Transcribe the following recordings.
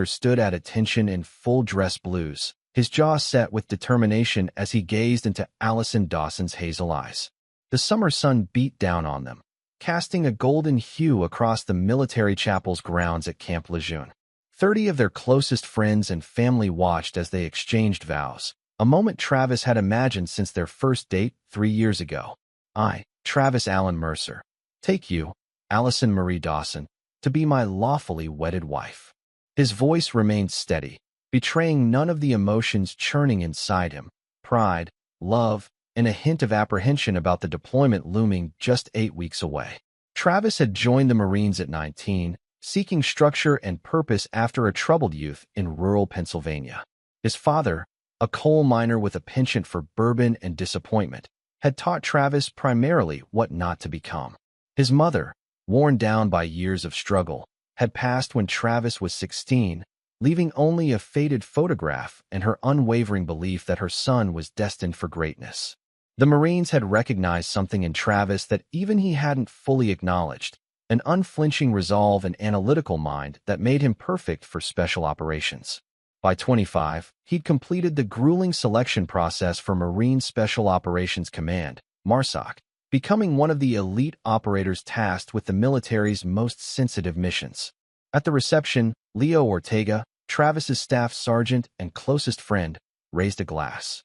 stood at attention in full dress blues, his jaw set with determination as he gazed into Allison Dawson's hazel eyes. The summer sun beat down on them, casting a golden hue across the military chapel's grounds at Camp Lejeune. 30 of their closest friends and family watched as they exchanged vows, a moment Travis had imagined since their first date 3 years ago. I, Travis Allen Mercer, take you, Allison Marie Dawson, to be my lawfully wedded wife. His voice remained steady, betraying none of the emotions churning inside him: pride, love, and a hint of apprehension about the deployment looming just 8 weeks away. Travis had joined the Marines at 19, seeking structure and purpose after a troubled youth in rural Pennsylvania. His father, a coal miner with a penchant for bourbon and disappointment, had taught Travis primarily what not to become. His mother, worn down by years of struggle, had passed when Travis was 16, leaving only a faded photograph and her unwavering belief that her son was destined for greatness. The Marines had recognized something in Travis that even he hadn't fully acknowledged: an unflinching resolve and analytical mind that made him perfect for special operations. By 25, he'd completed the grueling selection process for Marine Special Operations Command, MARSOC, becoming one of the elite operators tasked with the military's most sensitive missions. At the reception, Leo Ortega, Travis's staff sergeant and closest friend, raised a glass.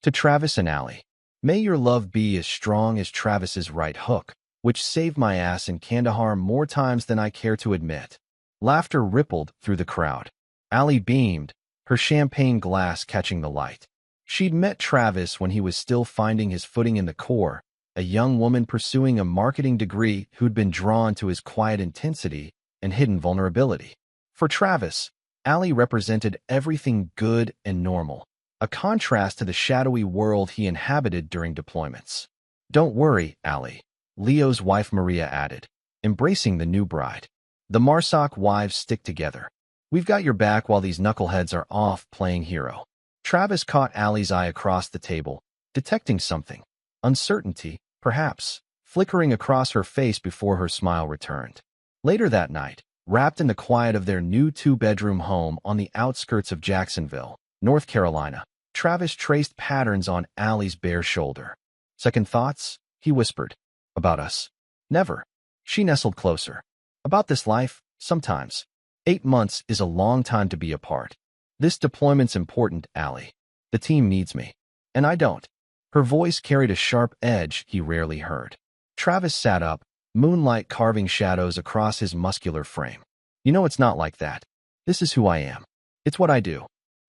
To Travis and Allie, may your love be as strong as Travis's right hook, which saved my ass in Kandahar more times than I care to admit. Laughter rippled through the crowd. Allie beamed, her champagne glass catching the light. She'd met Travis when he was still finding his footing in the Corps, a young woman pursuing a marketing degree who'd been drawn to his quiet intensity and hidden vulnerability. For Travis, Allie represented everything good and normal, a contrast to the shadowy world he inhabited during deployments. Don't worry, Allie, Leo's wife Maria added, embracing the new bride. The MARSOC wives stick together. We've got your back while these knuckleheads are off playing hero. Travis caught Allie's eye across the table, detecting something. Uncertainty, perhaps, flickering across her face before her smile returned. Later that night, wrapped in the quiet of their new 2-bedroom home on the outskirts of Jacksonville, North Carolina, Travis traced patterns on Allie's bare shoulder. Second thoughts? He whispered. About us? Never. She nestled closer. About this life? Sometimes. 8 months is a long time to be apart. This deployment's important, Allie. The team needs me. And I don't. Her voice carried a sharp edge he rarely heard. Travis sat up, moonlight carving shadows across his muscular frame. You know, it's not like that. This is who I am. It's what I do.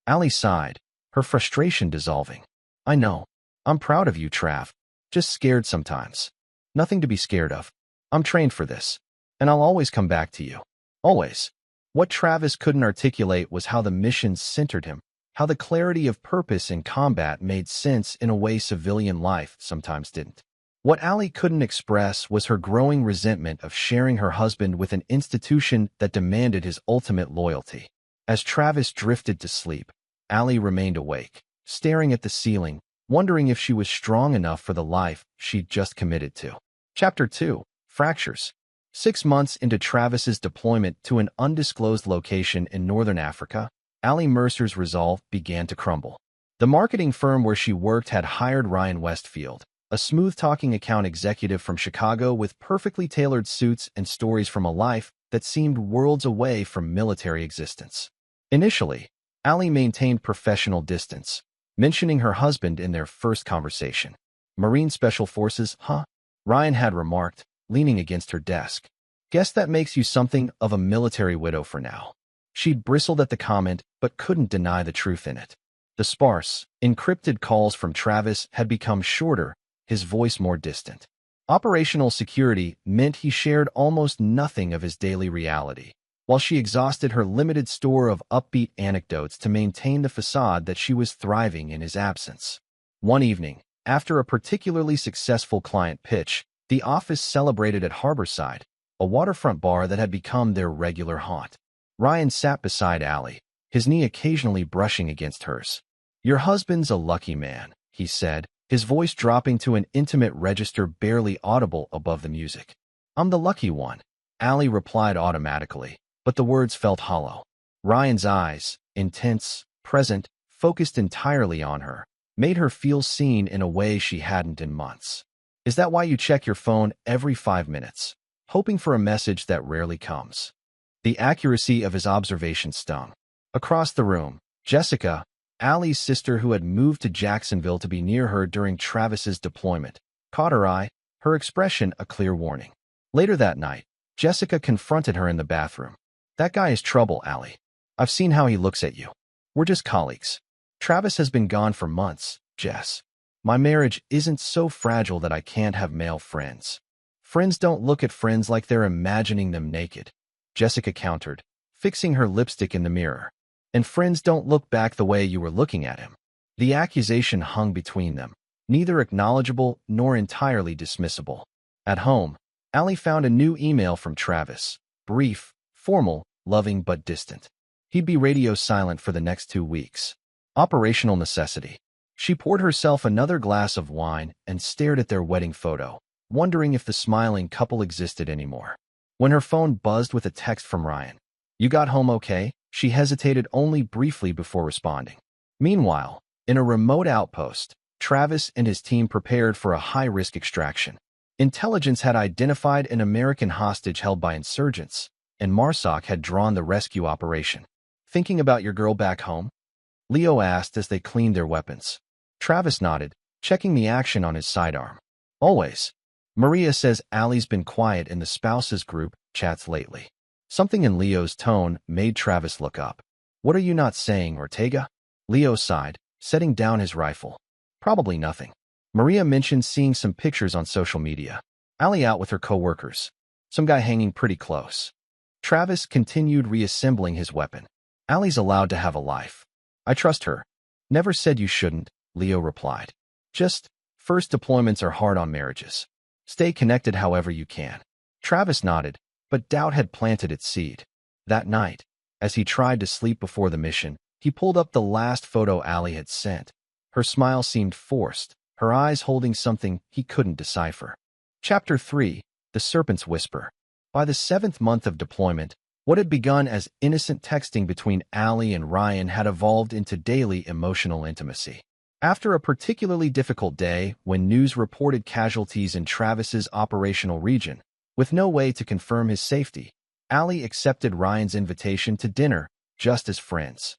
Allie sighed, her frustration dissolving. I know. I'm proud of you, Trav. Just scared sometimes. Nothing to be scared of. I'm trained for this. And I'll always come back to you. Always. What Travis couldn't articulate was how the mission centered him, how the clarity of purpose in combat made sense in a way civilian life sometimes didn't. What Allie couldn't express was her growing resentment of sharing her husband with an institution that demanded his ultimate loyalty. As Travis drifted to sleep, Allie remained awake, staring at the ceiling, wondering if she was strong enough for the life she'd just committed to. Chapter 2. Fractures. 6 months into Travis's deployment to an undisclosed location in northern Africa, Allie Mercer's resolve began to crumble. The marketing firm where she worked had hired Ryan Westfield, a smooth-talking account executive from Chicago with perfectly tailored suits and stories from a life that seemed worlds away from military existence. Initially, Allie maintained professional distance, mentioning her husband in their first conversation. Marine Special Forces, huh? Ryan had remarked, leaning against her desk. Guess that makes you something of a military widow for now. She'd bristled at the comment, but couldn't deny the truth in it. The sparse, encrypted calls from Travis had become shorter, his voice more distant. Operational security meant he shared almost nothing of his daily reality, while she exhausted her limited store of upbeat anecdotes to maintain the facade that she was thriving in his absence. One evening, after a particularly successful client pitch, the office celebrated at Harborside, a waterfront bar that had become their regular haunt. Ryan sat beside Allie, his knee occasionally brushing against hers. Your husband's a lucky man, he said, his voice dropping to an intimate register barely audible above the music. I'm the lucky one, Allie replied automatically, but the words felt hollow. Ryan's eyes, intense, present, focused entirely on her, made her feel seen in a way she hadn't in months. Is that why you check your phone every 5 minutes, hoping for a message that rarely comes? The accuracy of his observation stung. Across the room, Jessica, Allie's sister who had moved to Jacksonville to be near her during Travis's deployment, caught her eye, her expression a clear warning. Later that night, Jessica confronted her in the bathroom. That guy is trouble, Allie. I've seen how he looks at you. We're just colleagues. Travis has been gone for months, Jess. My marriage isn't so fragile that I can't have male friends. Friends don't look at friends like they're imagining them naked, Jessica countered, fixing her lipstick in the mirror. And friends don't look back the way you were looking at him. The accusation hung between them, neither acknowledgeable nor entirely dismissible. At home, Allie found a new email from Travis, brief, formal, loving but distant. He'd be radio silent for the next 2 weeks. Operational necessity. She poured herself another glass of wine and stared at their wedding photo, wondering if the smiling couple existed anymore. When her phone buzzed with a text from Ryan. You got home okay? She hesitated only briefly before responding. Meanwhile, in a remote outpost, Travis and his team prepared for a high-risk extraction. Intelligence had identified an American hostage held by insurgents, and Marsoc had drawn the rescue operation. Thinking about your girl back home? Leo asked as they cleaned their weapons. Travis nodded, checking the action on his sidearm. Always. Maria says Allie's been quiet in the spouses group chats lately. Something in Leo's tone made Travis look up. What are you not saying, Ortega? Leo sighed, setting down his rifle. Probably nothing. Maria mentioned seeing some pictures on social media. Allie out with her co-workers. Some guy hanging pretty close. Travis continued reassembling his weapon. Allie's allowed to have a life. I trust her. Never said you shouldn't, Leo replied. Just, first deployments are hard on marriages. Stay connected however you can. Travis nodded, but doubt had planted its seed. That night, as he tried to sleep before the mission, he pulled up the last photo Allie had sent. Her smile seemed forced, her eyes holding something he couldn't decipher. Chapter 3, The Serpent's Whisper. By the 7th month of deployment, what had begun as innocent texting between Allie and Ryan had evolved into daily emotional intimacy. After a particularly difficult day when news reported casualties in Travis's operational region, with no way to confirm his safety, Allie accepted Ryan's invitation to dinner, just as friends.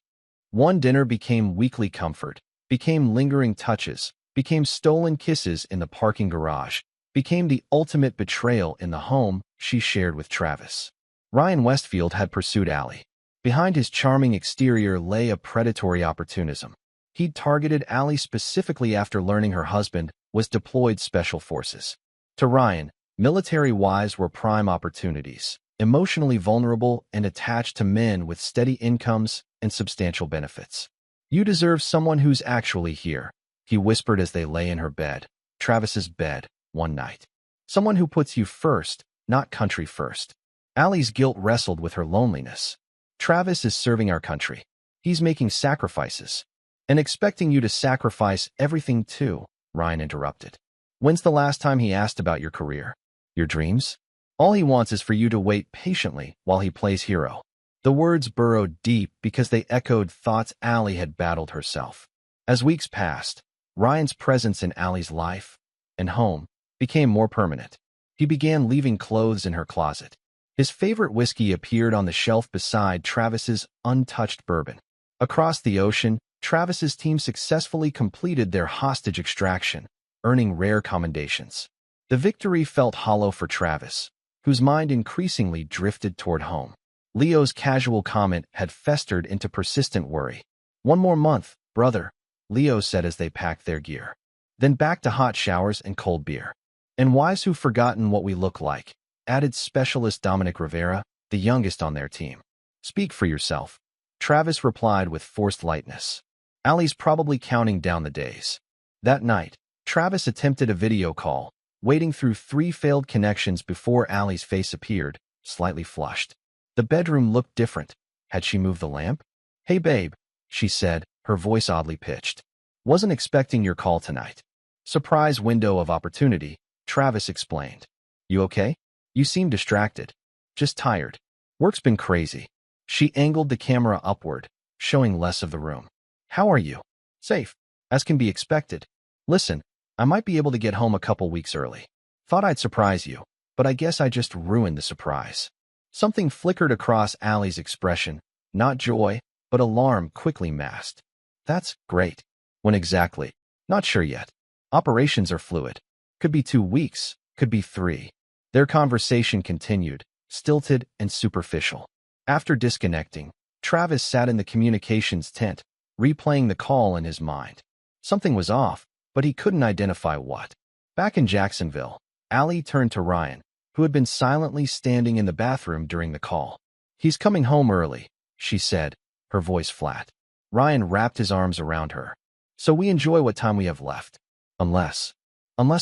One dinner became weekly comfort, became lingering touches, became stolen kisses in the parking garage, became the ultimate betrayal in the home she shared with Travis. Ryan Westfield had pursued Allie. Behind his charming exterior lay a predatory opportunism. He'd targeted Allie specifically after learning her husband was deployed special forces. To Ryan, military wives were prime opportunities, emotionally vulnerable and attached to men with steady incomes and substantial benefits. You deserve someone who's actually here, he whispered as they lay in her bed, Travis's bed, one night. Someone who puts you first, not country first. Allie's guilt wrestled with her loneliness. Travis is serving our country. He's making sacrifices. And expecting you to sacrifice everything too, Ryan interrupted. When's the last time he asked about your career? Your dreams? All he wants is for you to wait patiently while he plays hero. The words burrowed deep because they echoed thoughts Allie had battled herself. As weeks passed, Ryan's presence in Allie's life and home became more permanent. He began leaving clothes in her closet. His favorite whiskey appeared on the shelf beside Travis's untouched bourbon. Across the ocean, Travis's team successfully completed their hostage extraction, earning rare commendations. The victory felt hollow for Travis, whose mind increasingly drifted toward home. Leo's casual comment had festered into persistent worry. One more month, brother, Leo said as they packed their gear. Then back to hot showers and cold beer. And wives who've forgotten what we look like, added specialist Dominic Rivera, the youngest on their team. Speak for yourself, Travis replied with forced lightness. Allie's probably counting down the days. That night, Travis attempted a video call, waiting through 3 failed connections before Allie's face appeared, slightly flushed. The bedroom looked different. Had she moved the lamp? Hey babe, she said, her voice oddly pitched. Wasn't expecting your call tonight. Surprise window of opportunity, Travis explained. You okay? You seem distracted. Just tired. Work's been crazy. She angled the camera upward, showing less of the room. How are you? Safe, as can be expected. Listen, I might be able to get home a couple weeks early. Thought I'd surprise you, but I guess I just ruined the surprise. Something flickered across Allie's expression, not joy, but alarm quickly masked. That's great. When exactly? Not sure yet. Operations are fluid. Could be 2 weeks, could be 3. Their conversation continued, stilted and superficial. After disconnecting, Travis sat in the communications tent, replaying the call in his mind. Something was off, but he couldn't identify what. Back in Jacksonville, Allie turned to Ryan, who had been silently standing in the bathroom during the call. He's coming home early, she said, her voice flat. Ryan wrapped his arms around her. So we enjoy what time we have left. Unless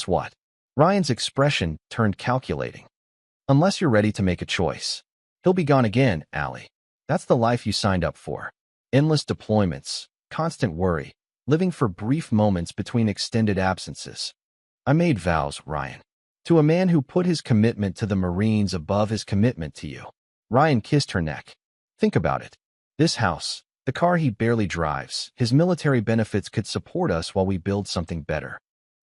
what? Ryan's expression turned calculating. Unless you're ready to make a choice. He'll be gone again, Allie. That's the life you signed up for. Endless deployments, constant worry, living for brief moments between extended absences. I made vows, Ryan. To a man who put his commitment to the Marines above his commitment to you. Ryan kissed her neck. Think about it. This house, the car he barely drives, his military benefits could support us while we build something better.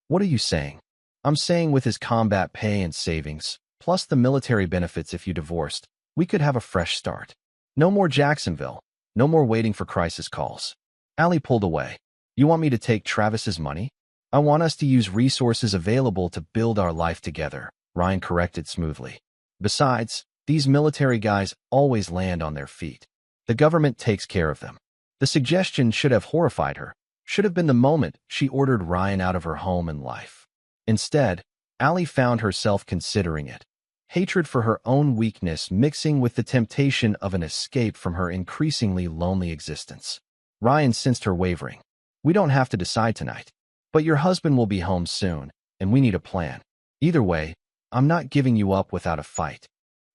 What are you saying? I'm saying with his combat pay and savings, plus the military benefits if you divorced, we could have a fresh start. No more Jacksonville. No more waiting for crisis calls. Allie pulled away. You want me to take Travis's money? I want us to use resources available to build our life together, Ryan corrected smoothly. Besides, these military guys always land on their feet. The government takes care of them. The suggestion should have horrified her, should have been the moment she ordered Ryan out of her home and life. Instead, Allie found herself considering it. Hatred for her own weakness mixing with the temptation of an escape from her increasingly lonely existence. Ryan sensed her wavering. We don't have to decide tonight. But your husband will be home soon, and we need a plan. Either way, I'm not giving you up without a fight.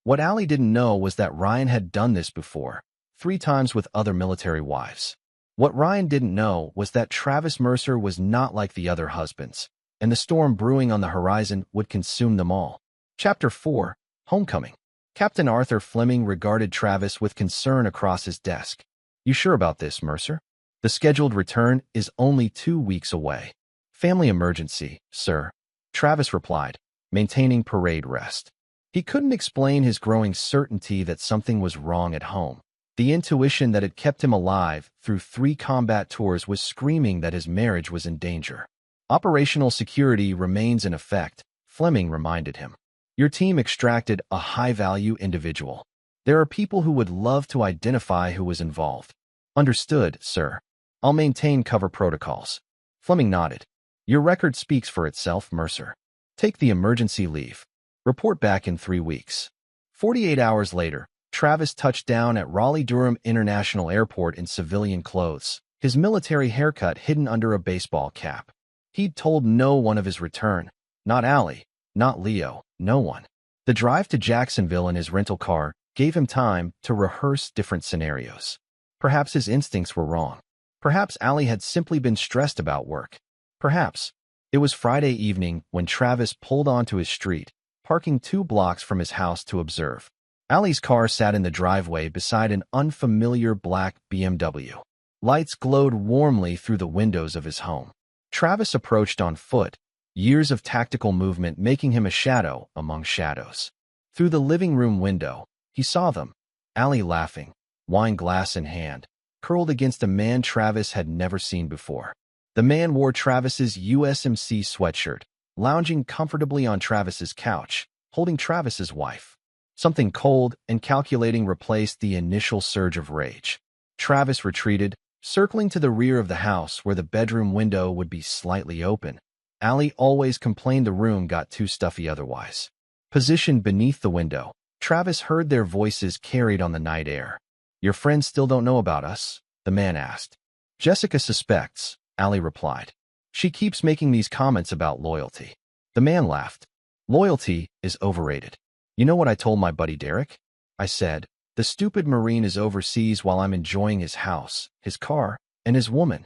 What Allie didn't know was that Ryan had done this before, 3 times with other military wives. What Ryan didn't know was that Travis Mercer was not like the other husbands, and the storm brewing on the horizon would consume them all. Chapter 4, Homecoming. Captain Arthur Fleming regarded Travis with concern across his desk. You sure about this, Mercer? The scheduled return is only 2 weeks away. Family emergency, sir, Travis replied, maintaining parade rest. He couldn't explain his growing certainty that something was wrong at home. The intuition that had kept him alive through 3 combat tours was screaming that his marriage was in danger. Operational security remains in effect, Fleming reminded him. Your team extracted a high-value individual. There are people who would love to identify who was involved. Understood, sir. I'll maintain cover protocols. Fleming nodded. Your record speaks for itself, Mercer. Take the emergency leave. Report back in 3 weeks. 48 hours later, Travis touched down at Raleigh-Durham International Airport in civilian clothes, his military haircut hidden under a baseball cap. He'd told no one of his return. Not Allie, not Leo, no one. The drive to Jacksonville in his rental car gave him time to rehearse different scenarios. Perhaps his instincts were wrong. Perhaps Allie had simply been stressed about work. Perhaps. It was Friday evening when Travis pulled onto his street, parking 2 blocks from his house to observe. Allie's car sat in the driveway beside an unfamiliar black BMW. Lights glowed warmly through the windows of his home. Travis approached on foot, years of tactical movement making him a shadow among shadows. Through the living room window, he saw them, Allie laughing, wine glass in hand, curled against a man Travis had never seen before. The man wore Travis's USMC sweatshirt, lounging comfortably on Travis's couch, holding Travis's wife. Something cold and calculating replaced the initial surge of rage. Travis retreated, circling to the rear of the house where the bedroom window would be slightly open. Allie always complained the room got too stuffy otherwise. Positioned beneath the window, Travis heard their voices carried on the night air. Your friends still don't know about us? The man asked. Jessica suspects, Allie replied. She keeps making these comments about loyalty. The man laughed. Loyalty is overrated. You know what I told my buddy Derek? I said, the stupid Marine is overseas while I'm enjoying his house, his car, and his woman.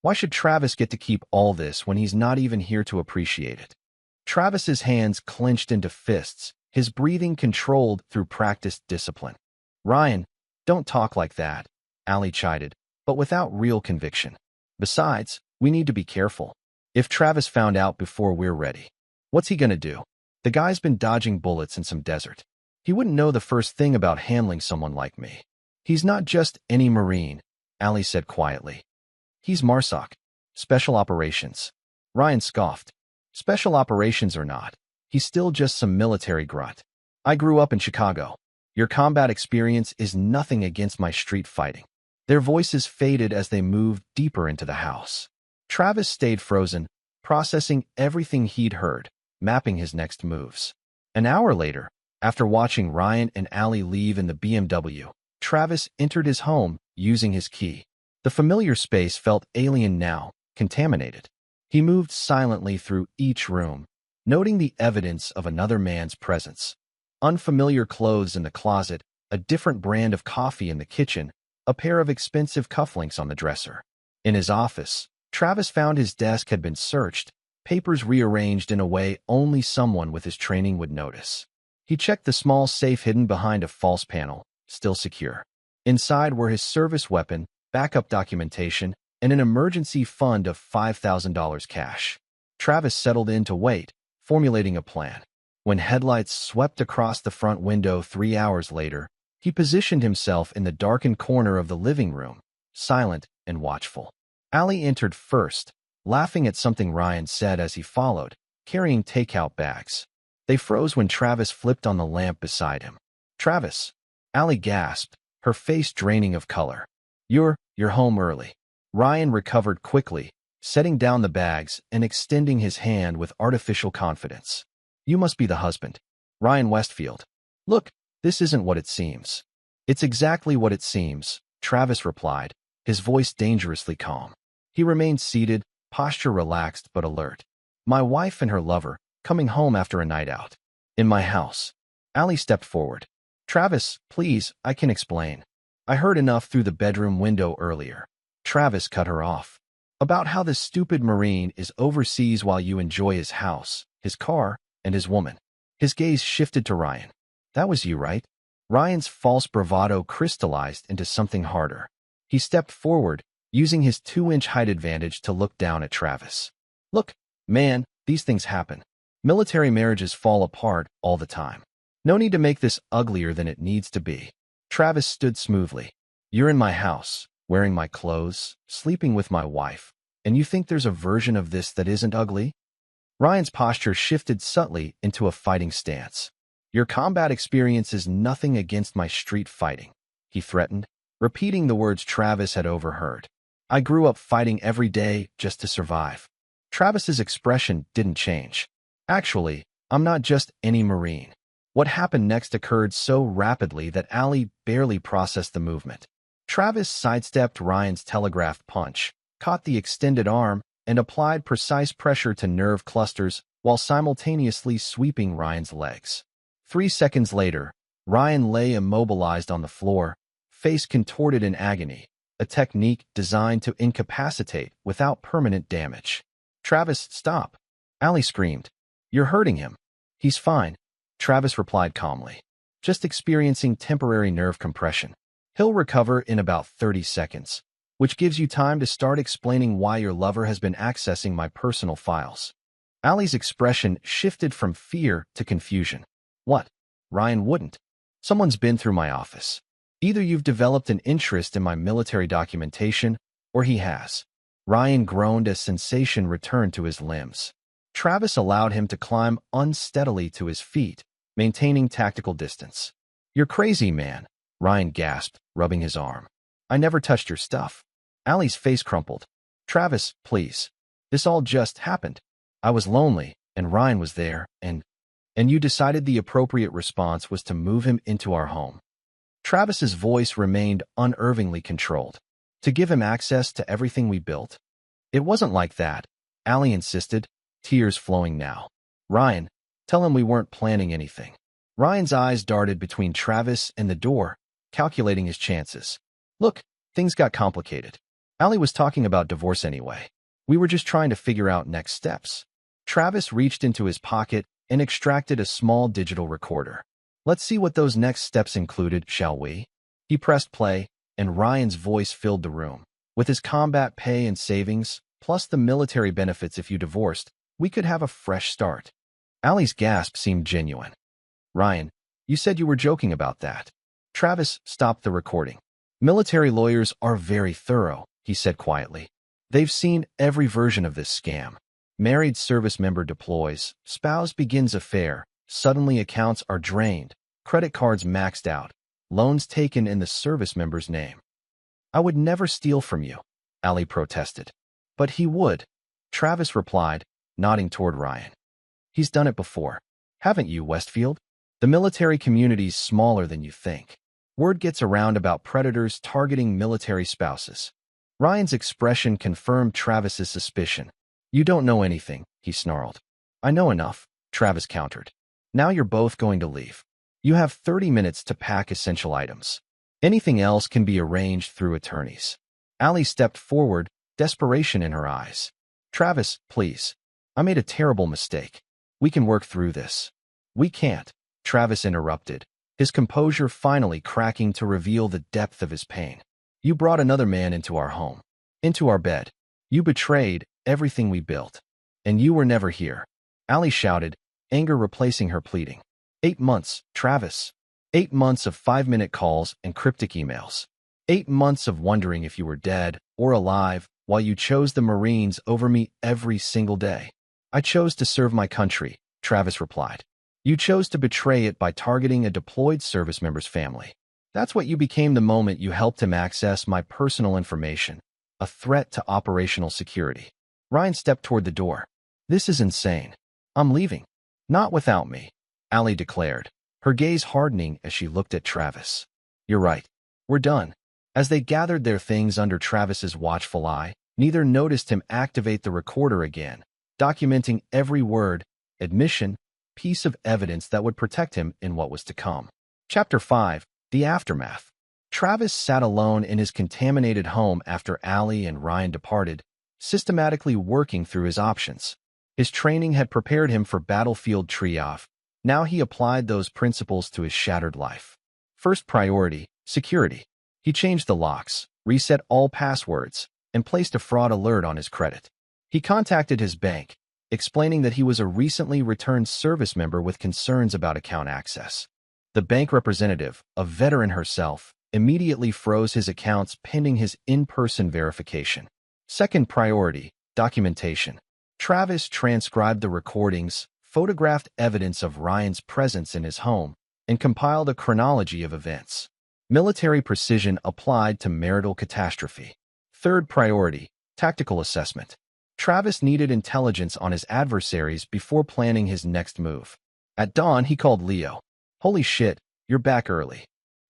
Why should Travis get to keep all this when he's not even here to appreciate it? Travis's hands clenched into fists, his breathing controlled through practiced discipline. Ryan, Don't talk like that, Allie chided, but without real conviction. Besides, we need to be careful. If Travis found out before we're ready, what's he gonna do? The guy's been dodging bullets in some desert. He wouldn't know the first thing about handling someone like me. He's not just any Marine, Allie said quietly. He's MARSOC, Special Operations. Ryan scoffed. Special Operations or not, he's still just some military grunt. I grew up in Chicago. Your combat experience is nothing against my street fighting. Their voices faded as they moved deeper into the house. Travis stayed frozen, processing everything he'd heard, mapping his next moves. An hour later, after watching Ryan and Allie leave in the BMW, Travis entered his home using his key. The familiar space felt alien now, contaminated. He moved silently through each room, noting the evidence of another man's presence. Unfamiliar clothes in the closet, a different brand of coffee in the kitchen, a pair of expensive cufflinks on the dresser. In his office, Travis found his desk had been searched, papers rearranged in a way only someone with his training would notice. He checked the small safe hidden behind a false panel, still secure. Inside were his service weapon, backup documentation, and an emergency fund of $5,000 cash. Travis settled in to wait, formulating a plan. When headlights swept across the front window 3 hours later, he positioned himself in the darkened corner of the living room, silent and watchful. Allie entered first, laughing at something Ryan said as he followed, carrying takeout bags. They froze when Travis flipped on the lamp beside him. Travis, Allie gasped, her face draining of color. You're home early. Ryan recovered quickly, setting down the bags and extending his hand with artificial confidence. You must be the husband. Ryan Westfield. Look, this isn't what it seems. It's exactly what it seems, Travis replied, his voice dangerously calm. He remained seated, posture relaxed but alert. My wife and her lover, coming home after a night out. In my house. Allie stepped forward. Travis, please, I can explain. I heard enough through the bedroom window earlier. Travis cut her off. About how this stupid Marine is overseas while you enjoy his house, his car, and his woman. His gaze shifted to Ryan. That was you, right? Ryan's false bravado crystallized into something harder. He stepped forward, using his 2-inch height advantage to look down at Travis. Look, man, these things happen. Military marriages fall apart all the time. No need to make this uglier than it needs to be. Travis stood smoothly. You're in my house, wearing my clothes, sleeping with my wife, and you think there's a version of this that isn't ugly? Ryan's posture shifted subtly into a fighting stance. Your combat experience is nothing against my street fighting, he threatened, repeating the words Travis had overheard. I grew up fighting every day just to survive. Travis's expression didn't change. Actually, I'm not just any Marine. What happened next occurred so rapidly that Allie barely processed the movement. Travis sidestepped Ryan's telegraphed punch, caught the extended arm, and applied precise pressure to nerve clusters while simultaneously sweeping Ryan's legs. 3 seconds later, Ryan lay immobilized on the floor, face contorted in agony, a technique designed to incapacitate without permanent damage. Travis, stop! Allie screamed. You're hurting him. He's fine, Travis replied calmly. Just experiencing temporary nerve compression. He'll recover in about 30 seconds, which gives you time to start explaining why your lover has been accessing my personal files. Allie's expression shifted from fear to confusion. What? Ryan wouldn't. Someone's been through my office. Either you've developed an interest in my military documentation, or he has. Ryan groaned as sensation returned to his limbs. Travis allowed him to climb unsteadily to his feet, maintaining tactical distance. You're crazy, man, Ryan gasped, rubbing his arm. I never touched your stuff. Allie's face crumpled. Travis, please. This all just happened. I was lonely, and Ryan was there, and you decided the appropriate response was to move him into our home. Travis's voice remained unervingly controlled. To give him access to everything we built? It wasn't like that, Allie insisted, tears flowing now. Ryan, tell him we weren't planning anything. Ryan's eyes darted between Travis and the door, calculating his chances. Look, things got complicated. Allie was talking about divorce anyway. We were just trying to figure out next steps. Travis reached into his pocket and extracted a small digital recorder. Let's see what those next steps included, shall we? He pressed play, and Ryan's voice filled the room. With his combat pay and savings, plus the military benefits if you divorced, we could have a fresh start. Allie's gasp seemed genuine. Ryan, you said you were joking about that. Travis stopped the recording. Military lawyers are very thorough, he said quietly. They've seen every version of this scam. Married service member deploys, spouse begins affair, suddenly accounts are drained, credit cards maxed out, loans taken in the service member's name. I would never steal from you, Allie protested. But he would, Travis replied, nodding toward Ryan. He's done it before. Haven't you, Westfield? The military community's smaller than you think. Word gets around about predators targeting military spouses. Ryan's expression confirmed Travis's suspicion. You don't know anything, he snarled. I know enough, Travis countered. Now you're both going to leave. You have 30 minutes to pack essential items. Anything else can be arranged through attorneys. Allie stepped forward, desperation in her eyes. Travis, please. I made a terrible mistake. We can work through this. We can't, Travis interrupted, his composure finally cracking to reveal the depth of his pain. You brought another man into our home, into our bed. You betrayed everything we built. And you were never here. Allie shouted, anger replacing her pleading. 8 months, Travis. 8 months of 5-minute calls and cryptic emails. 8 months of wondering if you were dead or alive while you chose the Marines over me every single day. I chose to serve my country, Travis replied. You chose to betray it by targeting a deployed service member's family. That's what you became the moment you helped him access my personal information, a threat to operational security. Ryan stepped toward the door. This is insane. I'm leaving. Not without me, Allie declared, her gaze hardening as she looked at Travis. You're right. We're done. As they gathered their things under Travis's watchful eye, neither noticed him activate the recorder again, documenting every word, admission, piece of evidence that would protect him in what was to come. Chapter 5. The Aftermath. Travis sat alone in his contaminated home after Allie and Ryan departed, systematically working through his options. His training had prepared him for battlefield triage. Now he applied those principles to his shattered life. First priority, security. He changed the locks, reset all passwords, and placed a fraud alert on his credit. He contacted his bank, explaining that he was a recently returned service member with concerns about account access. The bank representative, a veteran herself, immediately froze his accounts pending his in-person verification. Second priority, documentation. Travis transcribed the recordings, photographed evidence of Ryan's presence in his home, and compiled a chronology of events. Military precision applied to marital catastrophe. Third priority, tactical assessment. Travis needed intelligence on his adversaries before planning his next move. At dawn, he called Leo. Holy shit, you're back early.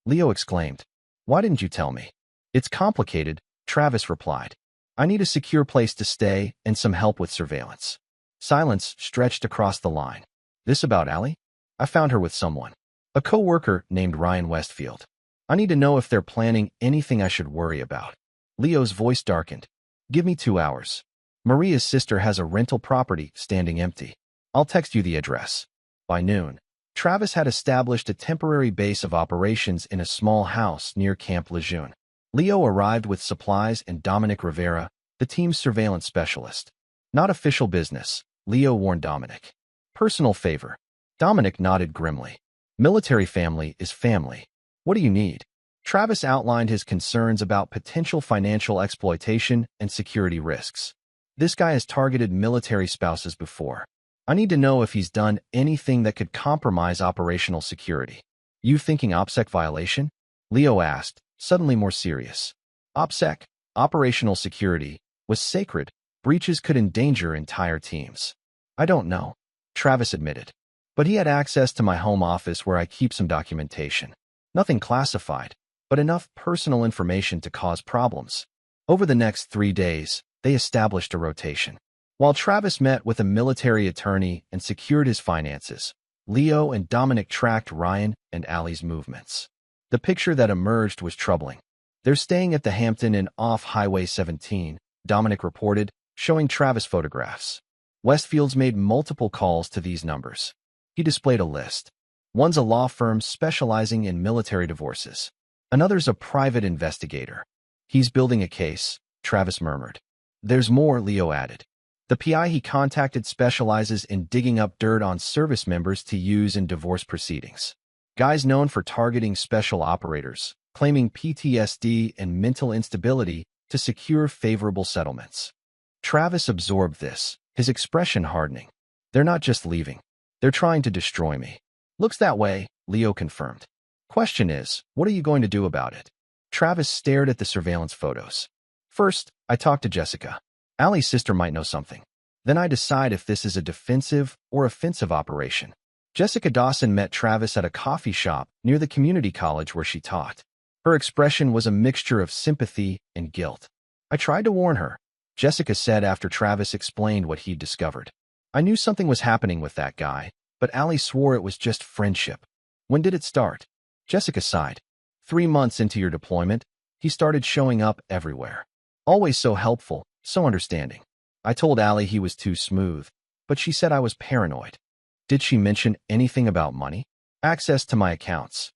Leo exclaimed. Why didn't you tell me? It's complicated, Travis replied. I need a secure place to stay and some help with surveillance. Silence stretched across the line. This about Allie? I found her with someone. A co-worker named Ryan Westfield. I need to know if they're planning anything I should worry about. Leo's voice darkened. Give me 2 hours. Maria's sister has a rental property standing empty. I'll text you the address. By noon, Travis had established a temporary base of operations in a small house near Camp Lejeune. Leo arrived with supplies and Dominic Rivera, the team's surveillance specialist. Not official business, Leo warned Dominic. Personal favor. Dominic nodded grimly. Military family is family. What do you need? Travis outlined his concerns about potential financial exploitation and security risks. This guy has targeted military spouses before. I need to know if he's done anything that could compromise operational security. You thinking OPSEC violation? Leo asked, suddenly more serious. OPSEC, operational security, was sacred. Breaches could endanger entire teams. I don't know, Travis admitted. But he had access to my home office where I keep some documentation. Nothing classified, but enough personal information to cause problems. Over the next 3 days, they established a rotation. While Travis met with a military attorney and secured his finances, Leo and Dominic tracked Ryan and Allie's movements. The picture that emerged was troubling. They're staying at the Hampton Inn off Highway 17, Dominic reported, showing Travis photographs. Westfield's made multiple calls to these numbers. He displayed a list. One's a law firm specializing in military divorces. Another's a private investigator. He's building a case, Travis murmured. There's more, Leo added. The PI he contacted specializes in digging up dirt on service members to use in divorce proceedings. Guy's known for targeting special operators, claiming PTSD and mental instability to secure favorable settlements. Travis absorbed this, his expression hardening. They're not just leaving. They're trying to destroy me. Looks that way, Leo confirmed. Question is, what are you going to do about it? Travis stared at the surveillance photos. First, I talked to Jessica. Allie's sister might know something. Then I decide if this is a defensive or offensive operation. Jessica Dawson met Travis at a coffee shop near the community college where she taught. Her expression was a mixture of sympathy and guilt. I tried to warn her, Jessica said after Travis explained what he'd discovered. I knew something was happening with that guy, but Allie swore it was just friendship. When did it start? Jessica sighed. 3 months into your deployment, he started showing up everywhere. Always so helpful, so understanding. I told Allie he was too smooth, but she said I was paranoid. Did she mention anything about money? Access to my accounts.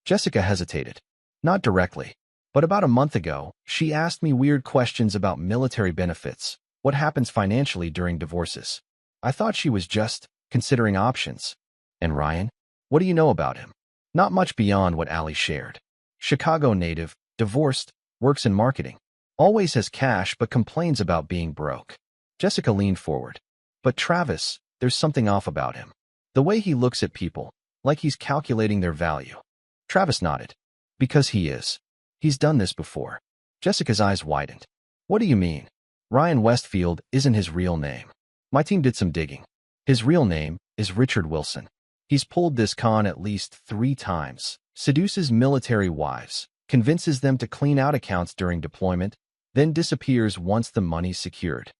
Jessica hesitated. Not directly, but about a month ago, she asked me weird questions about military benefits, what happens financially during divorces. I thought she was just considering options. And Ryan? What do you know about him? Not much beyond what Allie shared. Chicago native, divorced, works in marketing. Always has cash but complains about being broke. Jessica leaned forward. But Travis, there's something off about him. The way he looks at people, like he's calculating their value. Travis nodded. Because he is. He's done this before. Jessica's eyes widened. What do you mean? Ryan Westfield isn't his real name. My team did some digging. His real name is Richard Wilson. He's pulled this con at least 3 times, seduces military wives, convinces them to clean out accounts during deployment, then disappears once the money's secured.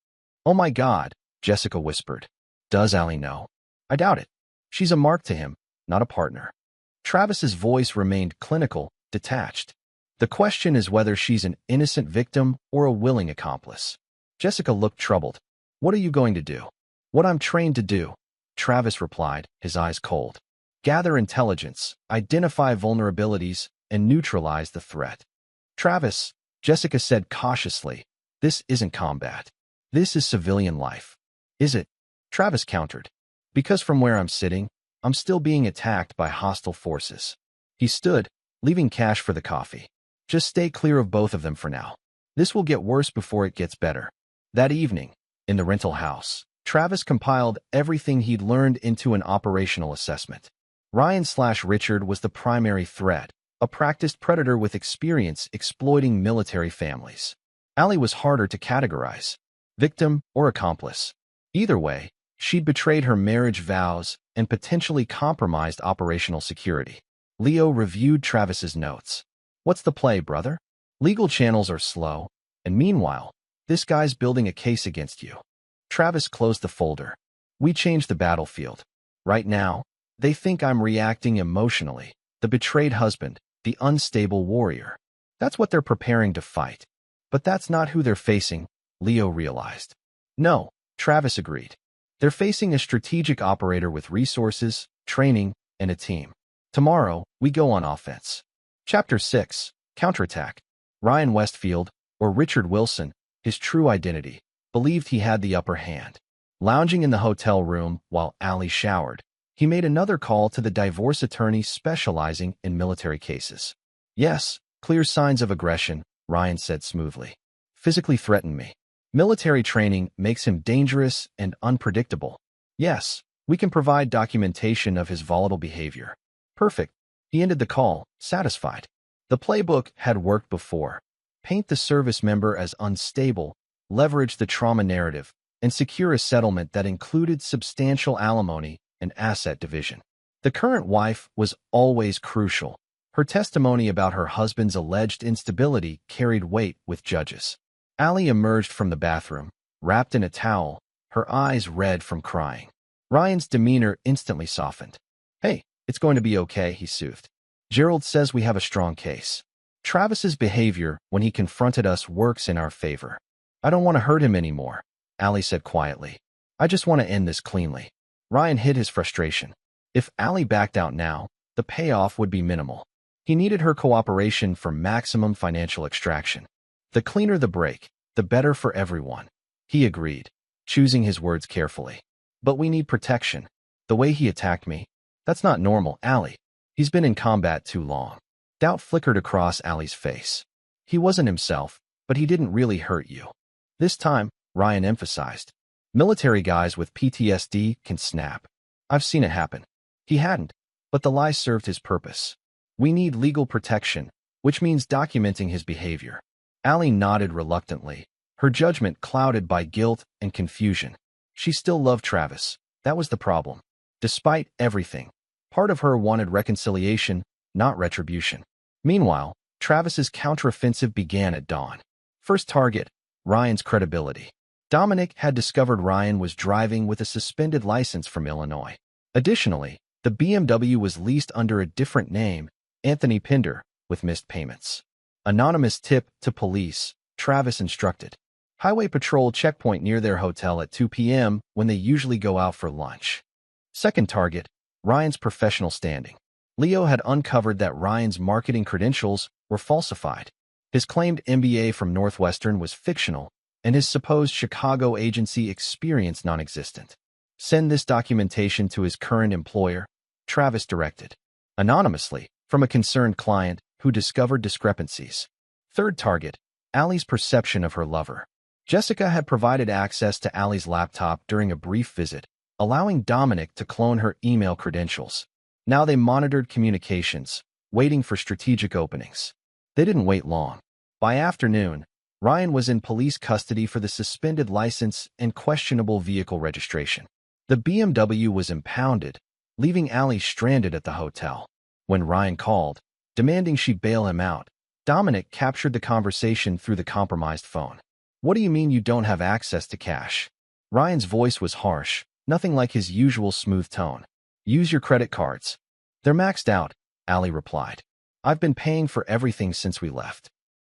Oh my God, Jessica whispered. Does Allie know? I doubt it. She's a mark to him, not a partner. Travis's voice remained clinical, detached. The question is whether she's an innocent victim or a willing accomplice. Jessica looked troubled. What are you going to do? What I'm trained to do, Travis replied, his eyes cold. Gather intelligence, identify vulnerabilities, and neutralize the threat. Travis, Jessica said cautiously, this isn't combat. This is civilian life. Is it? Travis countered. Because from where I'm sitting, I'm still being attacked by hostile forces. He stood, leaving cash for the coffee. Just stay clear of both of them for now. This will get worse before it gets better. That evening, in the rental house, Travis compiled everything he'd learned into an operational assessment. Ryan/Richard was the primary threat, a practiced predator with experience exploiting military families. Allie was harder to categorize, victim or accomplice. Either way, she'd betrayed her marriage vows and potentially compromised operational security. Leo reviewed Travis's notes. What's the play, brother? Legal channels are slow, and meanwhile, this guy's building a case against you. Travis closed the folder. We changed the battlefield. Right now, they think I'm reacting emotionally, the betrayed husband, the unstable warrior. That's what they're preparing to fight. But that's not who they're facing, Leo realized. No, Travis agreed. They're facing a strategic operator with resources, training, and a team. Tomorrow, we go on offense. Chapter 6, Counterattack. Ryan Westfield, or Richard Wilson, his true identity, believed he had the upper hand. Lounging in the hotel room while Allie showered, he made another call to the divorce attorney specializing in military cases. Yes, clear signs of aggression, Ryan said smoothly. Physically threatened me. Military training makes him dangerous and unpredictable. Yes, we can provide documentation of his volatile behavior. Perfect. He ended the call, satisfied. The playbook had worked before. Paint the service member as unstable, leverage the trauma narrative, and secure a settlement that included substantial alimony and asset division. The current wife was always crucial. Her testimony about her husband's alleged instability carried weight with judges. Allie emerged from the bathroom, wrapped in a towel, her eyes red from crying. Ryan's demeanor instantly softened. Hey, it's going to be okay, he soothed. Gerald says we have a strong case. Travis's behavior when he confronted us works in our favor. I don't want to hurt him anymore, Allie said quietly. I just want to end this cleanly. Ryan hid his frustration. If Allie backed out now, the payoff would be minimal. He needed her cooperation for maximum financial extraction. The cleaner the break, the better for everyone. He agreed, choosing his words carefully. But we need protection. The way he attacked me, that's not normal, Allie. He's been in combat too long. Doubt flickered across Allie's face. He wasn't himself, but he didn't really hurt you. This time, Ryan emphasized. Military guys with PTSD can snap. I've seen it happen. He hadn't, but the lie served his purpose. We need legal protection, which means documenting his behavior. Allie nodded reluctantly, her judgment clouded by guilt and confusion. She still loved Travis. That was the problem. Despite everything, part of her wanted reconciliation, not retribution. Meanwhile, Travis's counteroffensive began at dawn. First target, Ryan's credibility. Dominic had discovered Ryan was driving with a suspended license from Illinois. Additionally, the BMW was leased under a different name, Anthony Pinder, with missed payments. Anonymous tip to police, Travis instructed. Highway patrol checkpoint near their hotel at 2 p.m. when they usually go out for lunch. Second target, Ryan's professional standing. Leo had uncovered that Ryan's marketing credentials were falsified. His claimed MBA from Northwestern was fictional, and his supposed Chicago agency experience non-existent. Send this documentation to his current employer, Travis directed. Anonymously, from a concerned client who discovered discrepancies. Third target, Allie's perception of her lover. Jessica had provided access to Allie's laptop during a brief visit, allowing Dominic to clone her email credentials. Now they monitored communications, waiting for strategic openings. They didn't wait long. By afternoon, Ryan was in police custody for the suspended license and questionable vehicle registration. The BMW was impounded, leaving Allie stranded at the hotel. When Ryan called, demanding she bail him out, Dominic captured the conversation through the compromised phone. What do you mean you don't have access to cash? Ryan's voice was harsh, nothing like his usual smooth tone. Use your credit cards. They're maxed out, Allie replied. I've been paying for everything since we left.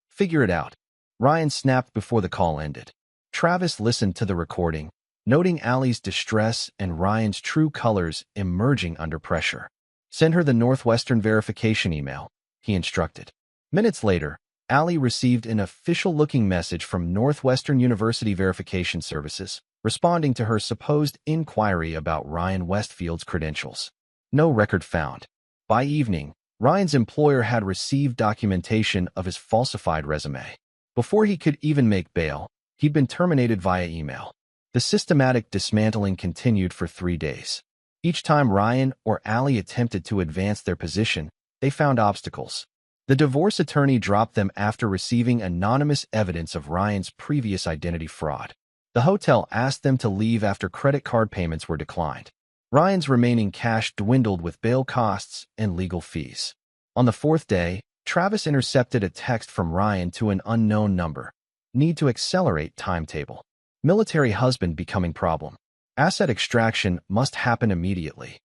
Figure it out. Ryan snapped before the call ended. Travis listened to the recording, noting Allie's distress and Ryan's true colors emerging under pressure. Send her the Northwestern verification email, he instructed. Minutes later, Allie received an official-looking message from Northwestern University Verification Services, responding to her supposed inquiry about Ryan Westfield's credentials. No record found. By evening, Ryan's employer had received documentation of his falsified resume. Before he could even make bail, he'd been terminated via email. The systematic dismantling continued for 3 days. Each time Ryan or Allie attempted to advance their position, they found obstacles. The divorce attorney dropped them after receiving anonymous evidence of Ryan's previous identity fraud. The hotel asked them to leave after credit card payments were declined. Ryan's remaining cash dwindled with bail costs and legal fees. On the 4th day, Travis intercepted a text from Ryan to an unknown number. Need to accelerate timetable. Military husband becoming problem. Asset extraction must happen immediately.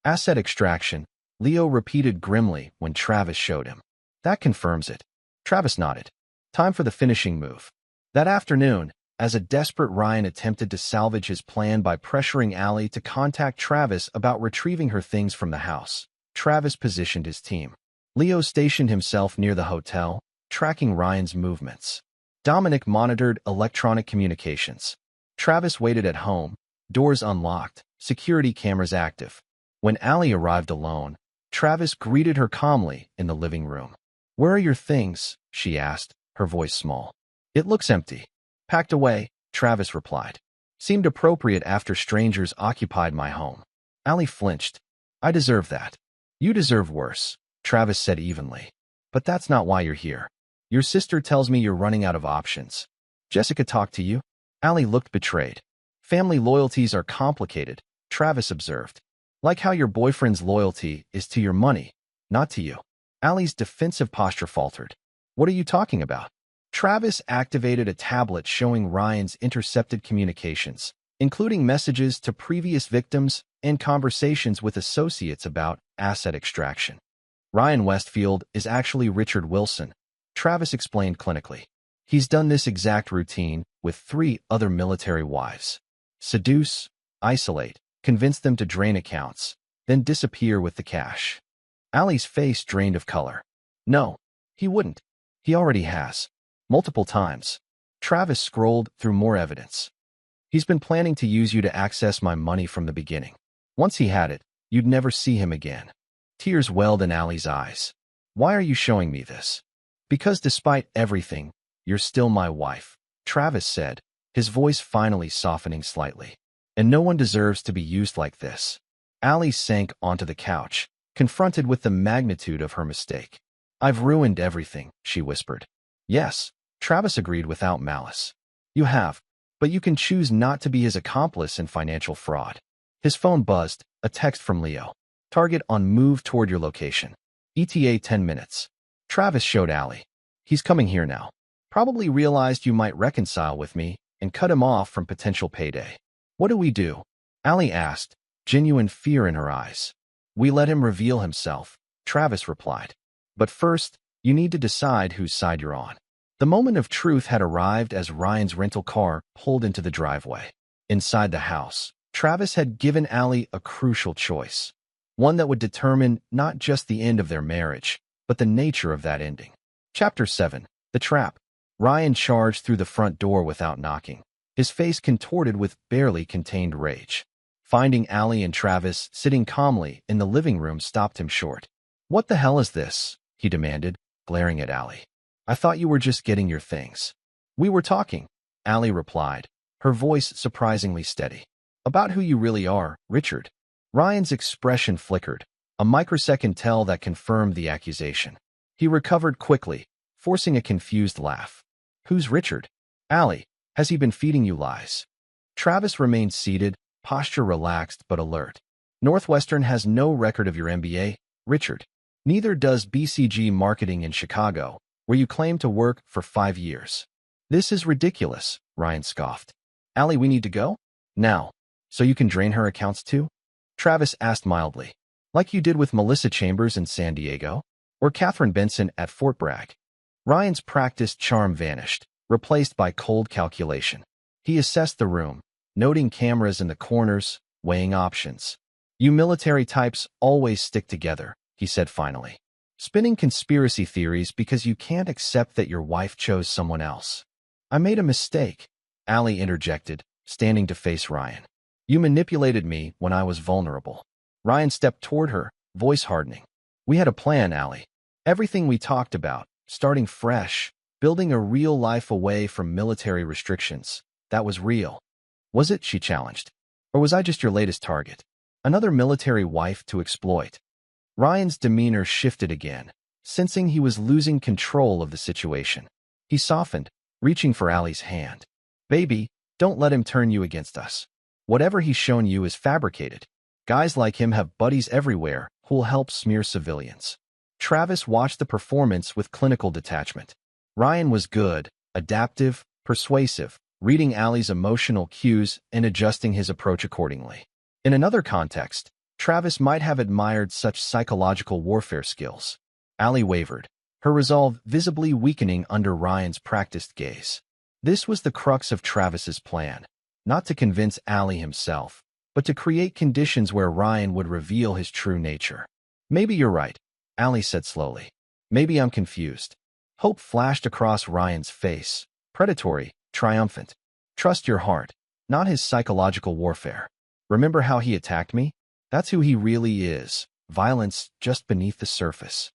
Asset extraction, Leo repeated grimly when Travis showed him. That confirms it. Travis nodded. Time for the finishing move. That afternoon, as a desperate Ryan attempted to salvage his plan by pressuring Allie to contact Travis about retrieving her things from the house, Travis positioned his team. Leo stationed himself near the hotel, tracking Ryan's movements. Dominic monitored electronic communications. Travis waited at home, doors unlocked, security cameras active. When Allie arrived alone, Travis greeted her calmly in the living room. Where are your things? She asked, her voice small. It looks empty. Packed away, Travis replied. Seemed appropriate after strangers occupied my home. Allie flinched. I deserve that. You deserve worse, Travis said evenly. But that's not why you're here. Your sister tells me you're running out of options. Jessica talked to you? Allie looked betrayed. Family loyalties are complicated, Travis observed. Like how your boyfriend's loyalty is to your money, not to you. Allie's defensive posture faltered. What are you talking about? Travis activated a tablet showing Ryan's intercepted communications, including messages to previous victims and conversations with associates about asset extraction. Ryan Westfield is actually Richard Wilson, Travis explained clinically. He's done this exact routine with 3 other military wives. Seduce, isolate, convince them to drain accounts, then disappear with the cash. Allie's face drained of color. No, he wouldn't. He already has. Multiple times. Travis scrolled through more evidence. He's been planning to use you to access my money from the beginning. Once he had it, you'd never see him again. Tears welled in Allie's eyes. Why are you showing me this? Because despite everything, you're still my wife, Travis said, his voice finally softening slightly. And no one deserves to be used like this. Allie sank onto the couch, confronted with the magnitude of her mistake. I've ruined everything, she whispered. Yes, Travis agreed without malice. You have, but you can choose not to be his accomplice in financial fraud. His phone buzzed, a text from Leo. Target on move toward your location. ETA 10 minutes. Travis showed Allie. He's coming here now. Probably realized you might reconcile with me and cut him off from potential payday. What do we do? Allie asked, genuine fear in her eyes. We let him reveal himself, Travis replied. But first, you need to decide whose side you're on. The moment of truth had arrived as Ryan's rental car pulled into the driveway. Inside the house, Travis had given Allie a crucial choice. One that would determine not just the end of their marriage, but the nature of that ending. Chapter 7. The Trap. Ryan charged through the front door without knocking, his face contorted with barely contained rage. Finding Allie and Travis sitting calmly in the living room stopped him short. What the hell is this? He demanded, glaring at Allie. I thought you were just getting your things. We were talking, Allie replied, her voice surprisingly steady. About who you really are, Richard. Ryan's expression flickered, a microsecond tell that confirmed the accusation. He recovered quickly, forcing a confused laugh. Who's Richard? Allie, has he been feeding you lies? Travis remained seated, posture relaxed but alert. Northwestern has no record of your MBA, Richard. Neither does BCG Marketing in Chicago, where you claim to work for 5 years. This is ridiculous, Ryan scoffed. Allie, we need to go? Now. So you can drain her accounts too? Travis asked mildly. Like you did with Melissa Chambers in San Diego? Or Catherine Benson at Fort Bragg? Ryan's practiced charm vanished, replaced by cold calculation. He assessed the room, noting cameras in the corners, weighing options. You military types always stick together, he said finally. Spinning conspiracy theories because you can't accept that your wife chose someone else. I made a mistake, Allie interjected, standing to face Ryan. You manipulated me when I was vulnerable. Ryan stepped toward her, voice hardening. We had a plan, Allie. Everything we talked about, starting fresh, building a real life away from military restrictions, that was real. Was it, she challenged. Or was I just your latest target? Another military wife to exploit? Ryan's demeanor shifted again, sensing he was losing control of the situation. He softened, reaching for Allie's hand. Baby, don't let him turn you against us. Whatever he's shown you is fabricated. Guys like him have buddies everywhere who'll help smear civilians. Travis watched the performance with clinical detachment. Ryan was good, adaptive, persuasive, reading Allie's emotional cues and adjusting his approach accordingly. In another context, Travis might have admired such psychological warfare skills. Allie wavered, her resolve visibly weakening under Ryan's practiced gaze. This was the crux of Travis's plan, not to convince Allie himself, but to create conditions where Ryan would reveal his true nature. Maybe you're right, Allie said slowly. Maybe I'm confused. Hope flashed across Ryan's face, predatory, triumphant. Trust your heart, not his psychological warfare. Remember how he attacked me? That's who he really is, violence just beneath the surface.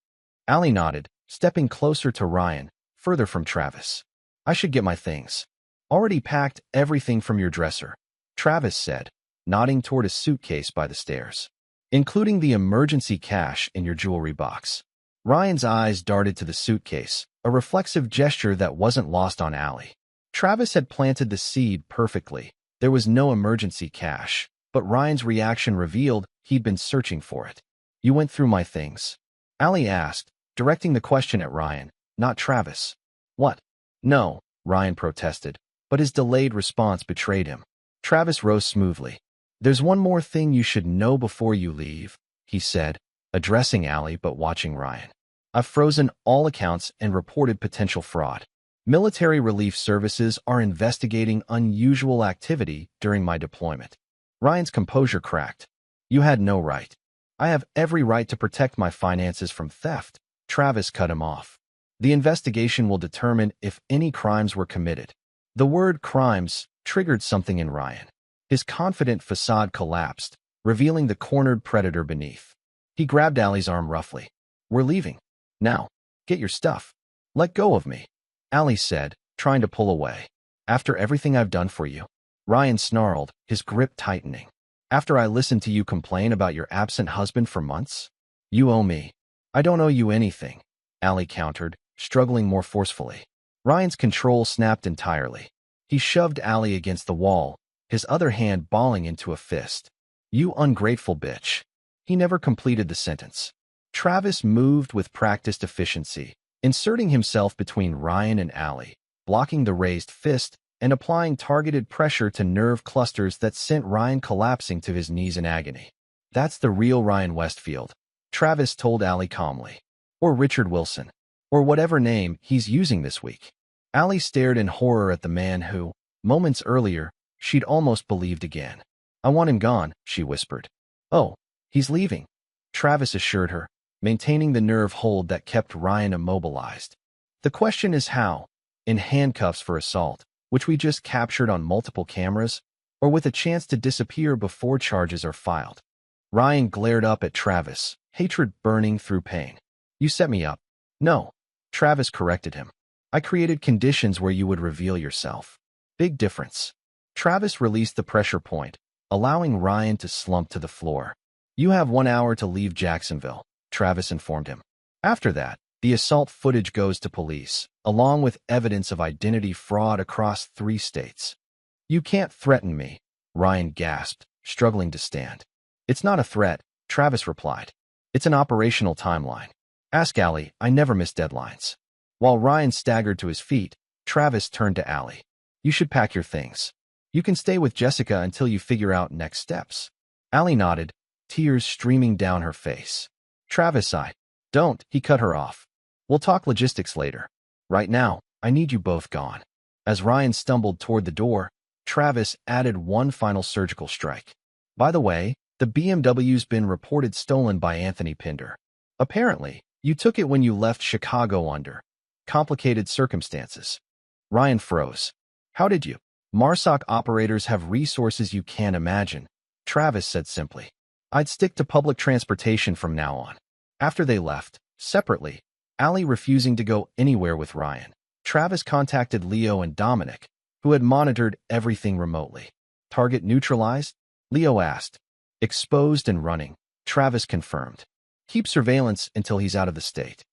Allie nodded, stepping closer to Ryan, further from Travis. I should get my things. Already packed everything from your dresser, Travis said, nodding toward a suitcase by the stairs, including the emergency cash in your jewelry box. Ryan's eyes darted to the suitcase, a reflexive gesture that wasn't lost on Allie. Travis had planted the seed perfectly. There was no emergency cash, but Ryan's reaction revealed he'd been searching for it. You went through my things? Allie asked, directing the question at Ryan, not Travis. What? No, Ryan protested, but his delayed response betrayed him. Travis rose smoothly. There's one more thing you should know before you leave, he said, addressing Allie but watching Ryan. I've frozen all accounts and reported potential fraud. Military relief services are investigating unusual activity during my deployment. Ryan's composure cracked. You had no right. I have every right to protect my finances from theft, Travis cut him off. The investigation will determine if any crimes were committed. The word crimes triggered something in Ryan. His confident facade collapsed, revealing the cornered predator beneath. He grabbed Allie's arm roughly. We're leaving. Now, get your stuff. Let go of me, Allie said, trying to pull away. After everything I've done for you, Ryan snarled, his grip tightening. After I listened to you complain about your absent husband for months? You owe me. I don't owe you anything, Allie countered, struggling more forcefully. Ryan's control snapped entirely. He shoved Allie against the wall, his other hand balling into a fist. You ungrateful bitch. He never completed the sentence. Travis moved with practiced efficiency, inserting himself between Ryan and Allie, blocking the raised fist and applying targeted pressure to nerve clusters that sent Ryan collapsing to his knees in agony. That's the real Ryan Westfield, Travis told Allie calmly. Or Richard Wilson. Or whatever name he's using this week. Allie stared in horror at the man who, moments earlier, she'd almost believed again. I want him gone, she whispered. Oh, he's leaving, Travis assured her, maintaining the nerve hold that kept Ryan immobilized. The question is how, in handcuffs for assault, which we just captured on multiple cameras, or with a chance to disappear before charges are filed. Ryan glared up at Travis, hatred burning through pain. You set me up. No, Travis corrected him. I created conditions where you would reveal yourself. Big difference. Travis released the pressure point, allowing Ryan to slump to the floor. You have 1 hour to leave Jacksonville, Travis informed him. After that, the assault footage goes to police, along with evidence of identity fraud across 3 states. You can't threaten me, Ryan gasped, struggling to stand. It's not a threat, Travis replied. It's an operational timeline. Ask Allie, I never miss deadlines. While Ryan staggered to his feet, Travis turned to Allie. You should pack your things. You can stay with Jessica until you figure out next steps. Allie nodded, tears streaming down her face. Travis, don't, he cut her off. We'll talk logistics later. Right now, I need you both gone. As Ryan stumbled toward the door, Travis added one final surgical strike. By the way, the BMW's been reported stolen by Anthony Pinder. Apparently, you took it when you left Chicago under complicated circumstances. Ryan froze. How did you? MARSOC operators have resources you can't imagine, Travis said simply. I'd stick to public transportation from now on. After they left, separately, Allie refusing to go anywhere with Ryan, Travis contacted Leo and Dominic, who had monitored everything remotely. Target neutralized? Leo asked. Exposed and running, Travis confirmed. Keep surveillance until he's out of the state.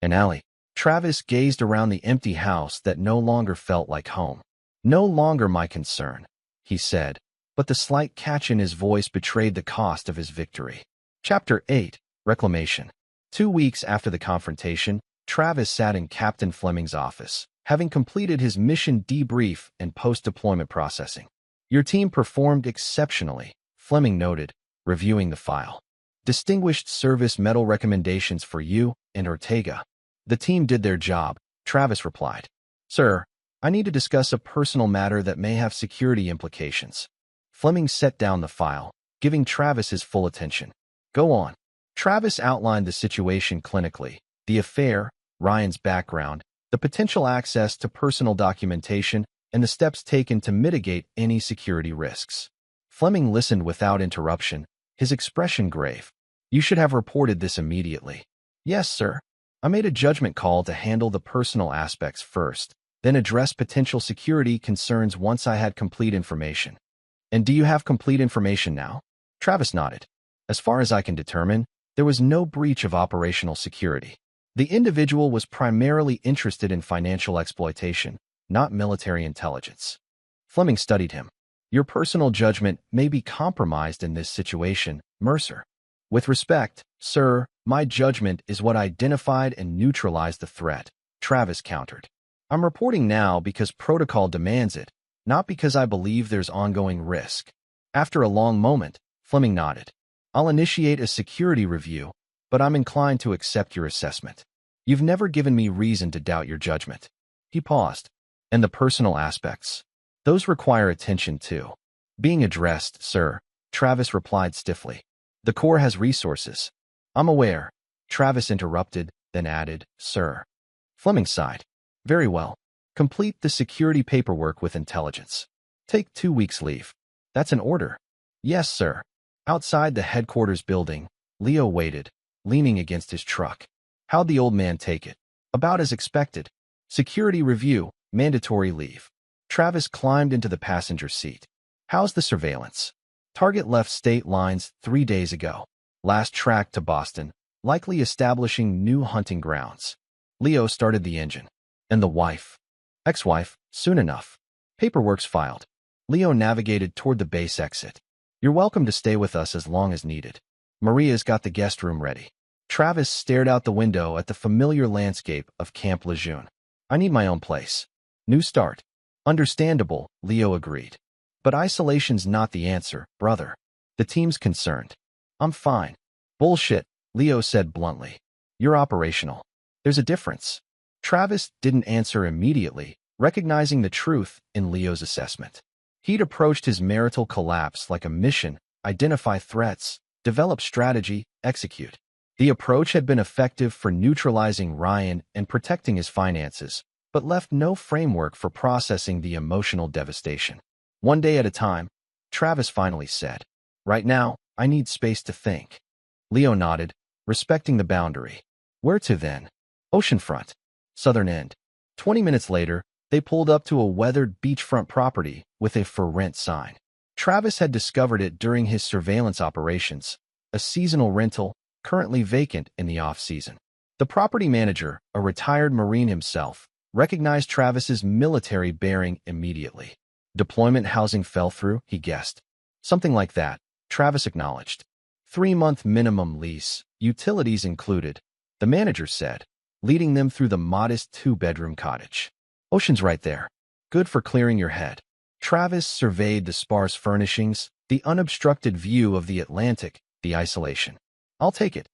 And Allie, Travis gazed around the empty house that no longer felt like home. No longer my concern, he said, but the slight catch in his voice betrayed the cost of his victory. Chapter 8, Reclamation. 2 weeks after the confrontation, Travis sat in Captain Fleming's office, having completed his mission debrief and post-deployment processing. Your team performed exceptionally, Fleming noted, reviewing the file. Distinguished service medal recommendations for you and Ortega. The team did their job, Travis replied. Sir, I need to discuss a personal matter that may have security implications. Fleming set down the file, giving Travis his full attention. Go on. Travis outlined the situation clinically, the affair, Ryan's background, the potential access to personal documentation, and the steps taken to mitigate any security risks. Fleming listened without interruption, his expression grave. You should have reported this immediately. Yes, sir. I made a judgment call to handle the personal aspects first, then address potential security concerns once I had complete information. And do you have complete information now? Travis nodded. As far as I can determine, there was no breach of operational security. The individual was primarily interested in financial exploitation, not military intelligence. Fleming studied him. Your personal judgment may be compromised in this situation, Mercer. With respect, sir, my judgment is what identified and neutralized the threat, Travis countered. I'm reporting now because protocol demands it, not because I believe there's ongoing risk. After a long moment, Fleming nodded. I'll initiate a security review, but I'm inclined to accept your assessment. You've never given me reason to doubt your judgment. He paused. And the personal aspects. Those require attention too. Being addressed, sir, Travis replied stiffly. The Corps has resources. I'm aware, Travis interrupted, then added, "Sir." Fleming sighed. "Very well. Complete the security paperwork with intelligence. Take 2 weeks leave." "That's an order." "Yes, sir." Outside the headquarters building, Leo waited, leaning against his truck. How'd the old man take it? About as expected. Security review, mandatory leave. Travis climbed into the passenger seat. How's the surveillance? Target left state lines 3 days ago. Last tracked to Boston, likely establishing new hunting grounds. Leo started the engine. And the wife? Ex-wife, soon enough. Paperwork's filed. Leo navigated toward the base exit. "You're welcome to stay with us as long as needed. Maria's got the guest room ready." Travis stared out the window at the familiar landscape of Camp Lejeune. "I need my own place." "New start." "Understandable," Leo agreed. "But isolation's not the answer, brother." The team's concerned. "I'm fine." "Bullshit," Leo said bluntly. "You're operational. There's a difference." Travis didn't answer immediately, recognizing the truth in Leo's assessment. He'd approached his marital collapse like a mission: identify threats, develop strategy, execute. The approach had been effective for neutralizing Ryan and protecting his finances, but left no framework for processing the emotional devastation. "One day at a time," Travis finally said. "Right now, I need space to think." Leo nodded, respecting the boundary. "Where to then?" "Oceanfront. Southern end." 20 minutes later, they pulled up to a weathered beachfront property with a "for rent" sign. Travis had discovered it during his surveillance operations, a seasonal rental, currently vacant in the off-season. The property manager, a retired Marine himself, recognized Travis's military bearing immediately. "Deployment housing fell through," he guessed. "Something like that," Travis acknowledged. 3-month minimum lease, utilities included, the manager said, leading them through the modest 2-bedroom cottage. "Ocean's right there. Good for clearing your head." Travis surveyed the sparse furnishings, the unobstructed view of the Atlantic, the isolation. "I'll take it."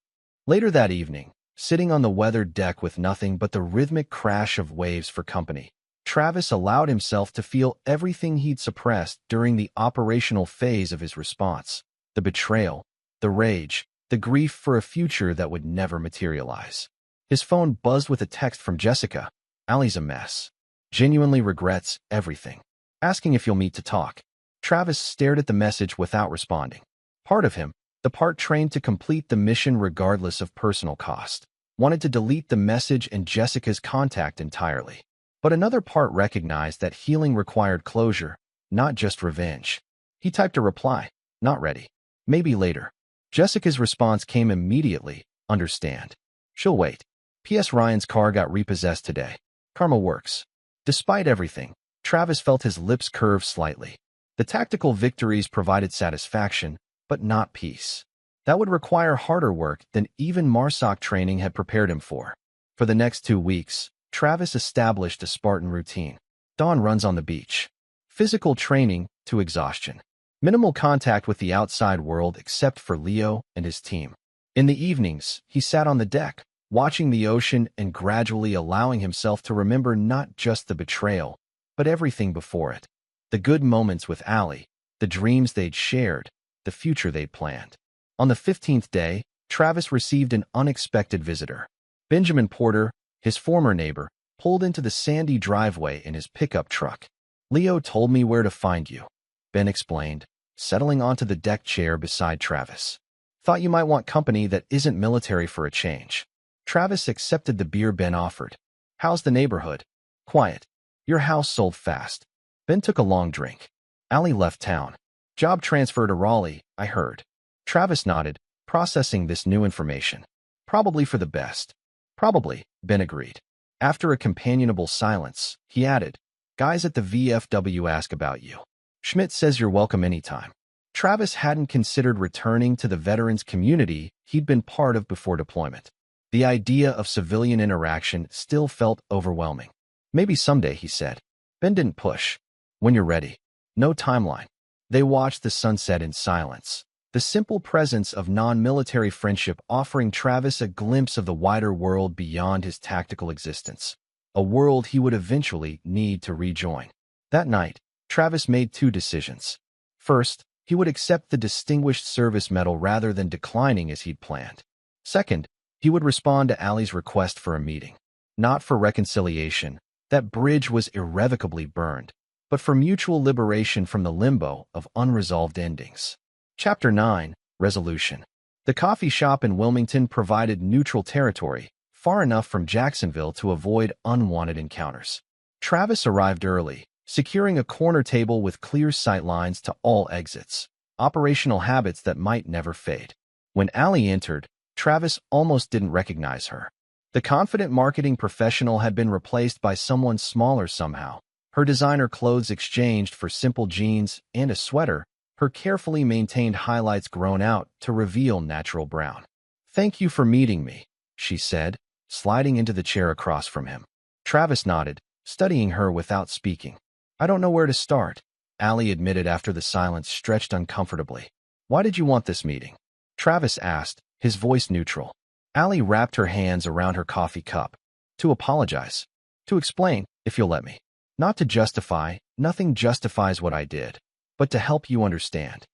Later that evening, sitting on the weathered deck with nothing but the rhythmic crash of waves for company, Travis allowed himself to feel everything he'd suppressed during the operational phase of his response: the betrayal, the rage, the grief for a future that would never materialize. His phone buzzed with a text from Jessica. "Allie's a mess. Genuinely regrets everything. Asking if you'll meet to talk." Travis stared at the message without responding. Part of him, the part trained to complete the mission regardless of personal cost, wanted to delete the message and Jessica's contact entirely. But another part recognized that healing required closure, not just revenge. He typed a reply. "Not ready. Maybe later." Jessica's response came immediately. "Understand. She'll wait. P.S. Ryan's car got repossessed today. Karma works." Despite everything, Travis felt his lips curve slightly. The tactical victories provided satisfaction, but not peace. That would require harder work than even MARSOC training had prepared him for. For the next 2 weeks, Travis established a Spartan routine. Dawn runs on the beach. Physical training to exhaustion. Minimal contact with the outside world except for Leo and his team. In the evenings, he sat on the deck, watching the ocean and gradually allowing himself to remember not just the betrayal, but everything before it. The good moments with Allie, the dreams they'd shared, the future they'd planned. On the 15th day, Travis received an unexpected visitor. Benjamin Porter, his former neighbor, pulled into the sandy driveway in his pickup truck. "Leo told me where to find you," Ben explained, settling onto the deck chair beside Travis. "Thought you might want company that isn't military for a change." Travis accepted the beer Ben offered. "How's the neighborhood?" "Quiet. Your house sold fast." Ben took a long drink. "Allie left town. Job transfer to Raleigh, I heard." Travis nodded, processing this new information. "Probably for the best." "Probably," Ben agreed. After a companionable silence, he added, "Guys at the VFW ask about you. Schmidt says you're welcome anytime." Travis hadn't considered returning to the veterans community he'd been part of before deployment. The idea of civilian interaction still felt overwhelming. "Maybe someday," he said. Ben didn't push. "When you're ready." No timeline. They watched the sunset in silence, the simple presence of non-military friendship offering Travis a glimpse of the wider world beyond his tactical existence, a world he would eventually need to rejoin. That night, Travis made 2 decisions. First, he would accept the Distinguished Service Medal rather than declining as he'd planned. Second, He would respond to Allie's request for a meeting, not for reconciliation. That bridge was irrevocably burned, but for mutual liberation from the limbo of unresolved endings. Chapter 9. Resolution. The coffee shop in Wilmington provided neutral territory, far enough from Jacksonville to avoid unwanted encounters. Travis arrived early, securing a corner table with clear sight lines to all exits, operational habits that might never fade. When Allie entered, Travis almost didn't recognize her. The confident marketing professional had been replaced by someone smaller somehow, her designer clothes exchanged for simple jeans and a sweater, her carefully maintained highlights grown out to reveal natural brown. "Thank you for meeting me," she said, sliding into the chair across from him. Travis nodded, studying her without speaking. "I don't know where to start," Allie admitted after the silence stretched uncomfortably. "Why did you want this meeting?" Travis asked, his voice neutral. Allie wrapped her hands around her coffee cup. "To apologize. To explain, if you'll let me. Not to justify, nothing justifies what I did, but to help you understand."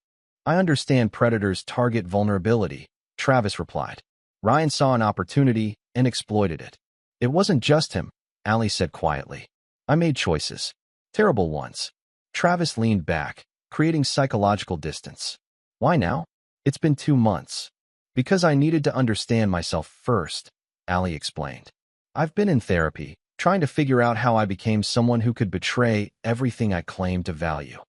"I understand predators target vulnerability," Travis replied. "Ryan saw an opportunity and exploited it." "It wasn't just him," Allie said quietly. "I made choices. Terrible ones." Travis leaned back, creating psychological distance. "Why now?" "It's been 2 months. Because I needed to understand myself first," Allie explained. "I've been in therapy, trying to figure out how I became someone who could betray everything I claimed to value."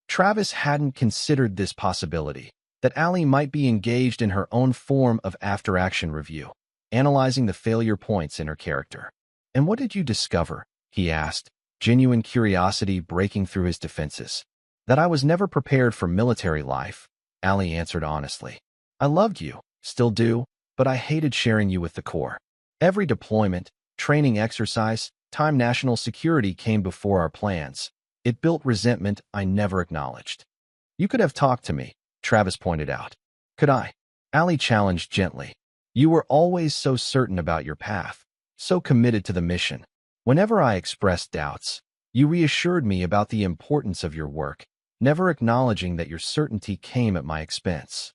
Travis hadn't considered this possibility, that Allie might be engaged in her own form of after-action review, analyzing the failure points in her character. "And what did you discover?" he asked, genuine curiosity breaking through his defenses. "That I was never prepared for military life," Allie answered honestly. "I loved you, still do, but I hated sharing you with the Corps. Every deployment, training exercise, time national security came before our plans. It built resentment I never acknowledged." "You could have talked to me," Travis pointed out. "Could I?" Allie challenged gently. "You were always so certain about your path, so committed to the mission. Whenever I expressed doubts, you reassured me about the importance of your work, never acknowledging that your certainty came at my expense."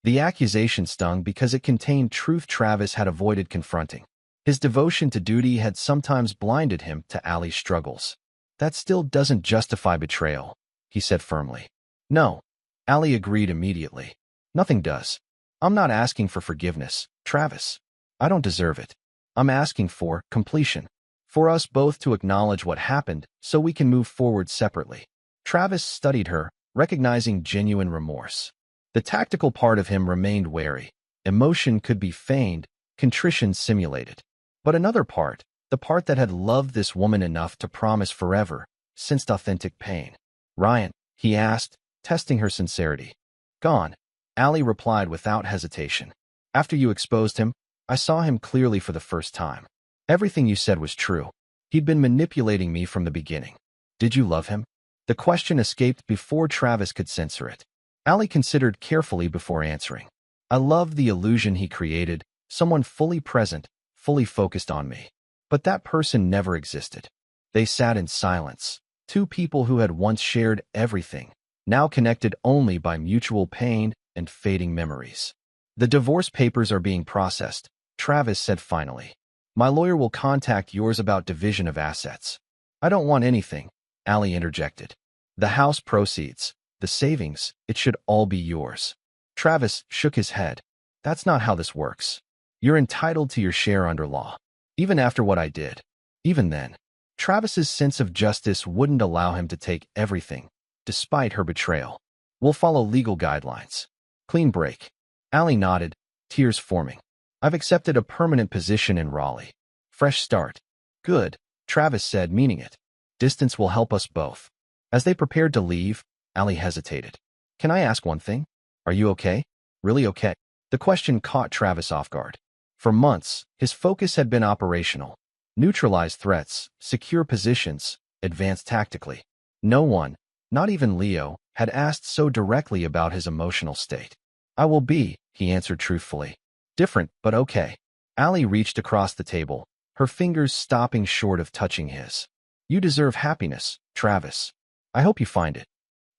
The accusation stung because it contained truth Travis had avoided confronting. His devotion to duty had sometimes blinded him to Allie's struggles. "That still doesn't justify betrayal," he said firmly. "No," Allie agreed immediately. "Nothing does. I'm not asking for forgiveness, Travis. I don't deserve it. I'm asking for completion. For us both to acknowledge what happened so we can move forward separately." Travis studied her, recognizing genuine remorse. The tactical part of him remained wary. Emotion could be feigned, contrition simulated. But another part, the part that had loved this woman enough to promise forever, sensed authentic pain. "Ryan?" he asked, testing her sincerity. "Gone," Allie replied without hesitation. "After you exposed him, I saw him clearly for the first time. Everything you said was true. He'd been manipulating me from the beginning." "Did you love him?" The question escaped before Travis could censor it. Allie considered carefully before answering. "I loved the illusion he created, someone fully present, fully focused on me. But that person never existed." They sat in silence, two people who had once shared everything, now connected only by mutual pain and fading memories. "The divorce papers are being processed," Travis said finally. "My lawyer will contact yours about division of assets." "I don't want anything," Allie interjected. "The house proceeds, the savings, it should all be yours." Travis shook his head. "That's not how this works. You're entitled to your share under law. Even after what I did." Even then, Travis's sense of justice wouldn't allow him to take everything, despite her betrayal. "We'll follow legal guidelines." "Clean break." Allie nodded, tears forming. "I've accepted a permanent position in Raleigh. Fresh start." "Good," Travis said, meaning it. "Distance will help us both." As they prepared to leave, Allie hesitated. "Can I ask one thing? Are you okay? Really okay?" The question caught Travis off guard. For months, his focus had been operational. Neutralize threats, secure positions, advance tactically. No one, not even Leo, had asked so directly about his emotional state. "I will be," he answered truthfully. "Different, but okay." Allie reached across the table, her fingers stopping short of touching his. "You deserve happiness, Travis. I hope you find it."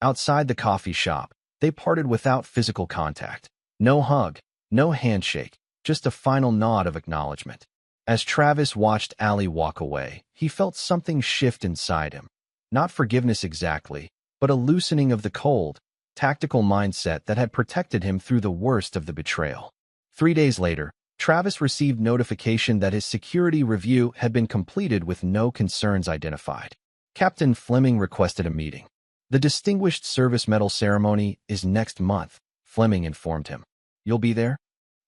Outside the coffee shop, they parted without physical contact. No hug, no handshake, just a final nod of acknowledgement. As Travis watched Allie walk away, he felt something shift inside him. Not forgiveness exactly, but a loosening of the cold, tactical mindset that had protected him through the worst of the betrayal. 3 days later, Travis received notification that his security review had been completed with no concerns identified. Captain Fleming requested a meeting. The Distinguished Service Medal ceremony is next month, Fleming informed him. You'll be there?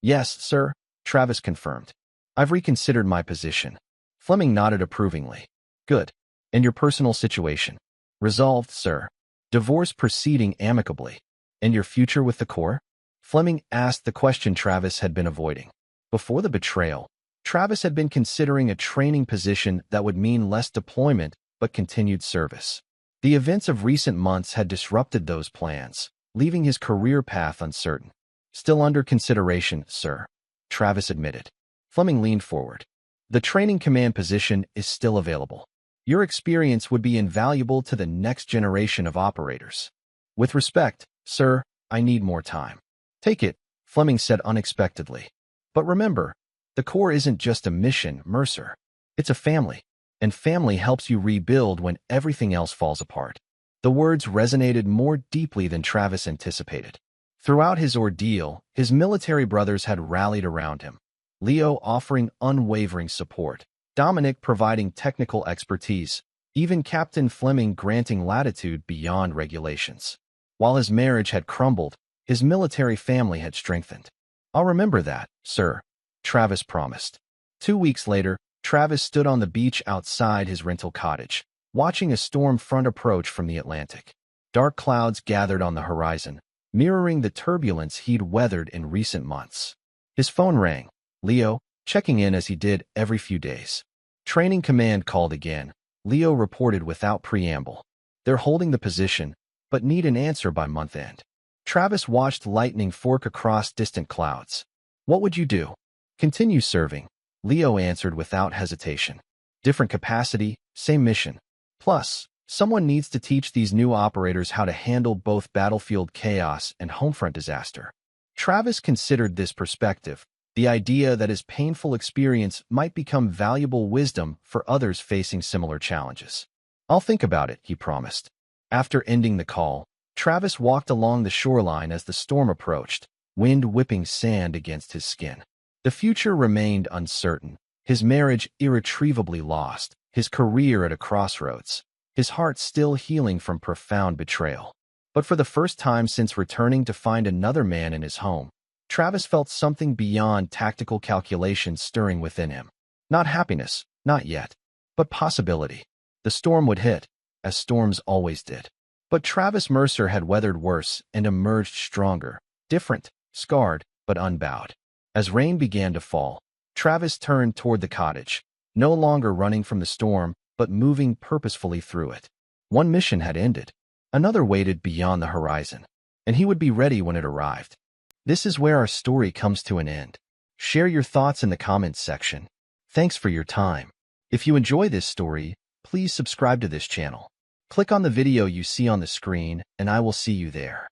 Yes, sir, Travis confirmed. I've reconsidered my position. Fleming nodded approvingly. Good. And your personal situation? Resolved, sir. Divorce proceeding amicably. And your future with the Corps? Fleming asked the question Travis had been avoiding. Before the betrayal, Travis had been considering a training position that would mean less deployment but continued service. The events of recent months had disrupted those plans, leaving his career path uncertain. Still under consideration, sir, Travis admitted. Fleming leaned forward. The training command position is still available. Your experience would be invaluable to the next generation of operators. With respect, sir, I need more time. Take it, Fleming said unexpectedly. But remember, the Corps isn't just a mission, Mercer. It's a family. And family helps you rebuild when everything else falls apart. The words resonated more deeply than Travis anticipated. Throughout his ordeal, his military brothers had rallied around him. Leo offering unwavering support, Dominic providing technical expertise, even Captain Fleming granting latitude beyond regulations. While his marriage had crumbled, his military family had strengthened. I'll remember that, sir, Travis promised. 2 weeks later, Travis stood on the beach outside his rental cottage, watching a storm front approach from the Atlantic. Dark clouds gathered on the horizon, mirroring the turbulence he'd weathered in recent months. His phone rang. Leo, checking in as he did every few days. Training command called again. Leo reported without preamble. They're holding the position, but need an answer by month end. Travis watched lightning fork across distant clouds. What would you do? Continue serving, Leo answered without hesitation. Different capacity, same mission. Plus, someone needs to teach these new operators how to handle both battlefield chaos and homefront disaster. Travis considered this perspective, the idea that his painful experience might become valuable wisdom for others facing similar challenges. I'll think about it, he promised. After ending the call, Travis walked along the shoreline as the storm approached, wind whipping sand against his skin. The future remained uncertain, his marriage irretrievably lost, his career at a crossroads, his heart still healing from profound betrayal. But for the first time since returning to find another man in his home, Travis felt something beyond tactical calculations stirring within him. Not happiness, not yet, but possibility. The storm would hit, as storms always did. But Travis Mercer had weathered worse and emerged stronger, different, scarred, but unbowed. As rain began to fall, Travis turned toward the cottage, no longer running from the storm, but moving purposefully through it. One mission had ended. Another waited beyond the horizon, and he would be ready when it arrived. This is where our story comes to an end. Share your thoughts in the comments section. Thanks for your time. If you enjoy this story, please subscribe to this channel. Click on the video you see on the screen, and I will see you there.